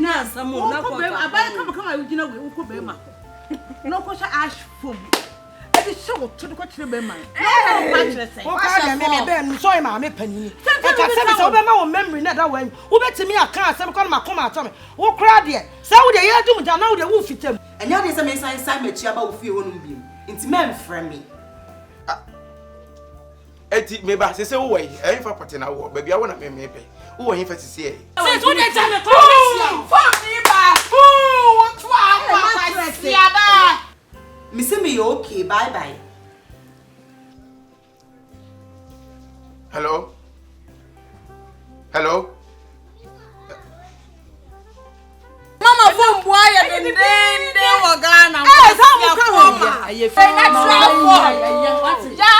na samu na ko aba kama we gina we ko be ma no ko sha ash foam e di show to ko kire be ma no pa kire say o ka da me be no so ma me panini e ka se be so be ma wo memory na da wan wo betimi aka asem ko ma koma ato me wo kra de sa wo de ye dum ja na wo de wo fitam enya de se me san ma chi aba wo fie honum biem nti men frɛ me eti me ba se wo wai e fa pate na wo ba bia wo na me pe wo hin fa sisi e se so de tell me come for me ba what to am see aba me say me okay bye bye hello hello mama phone boy ya de wo Ghana sa mu ka wo aye fe na trafo ya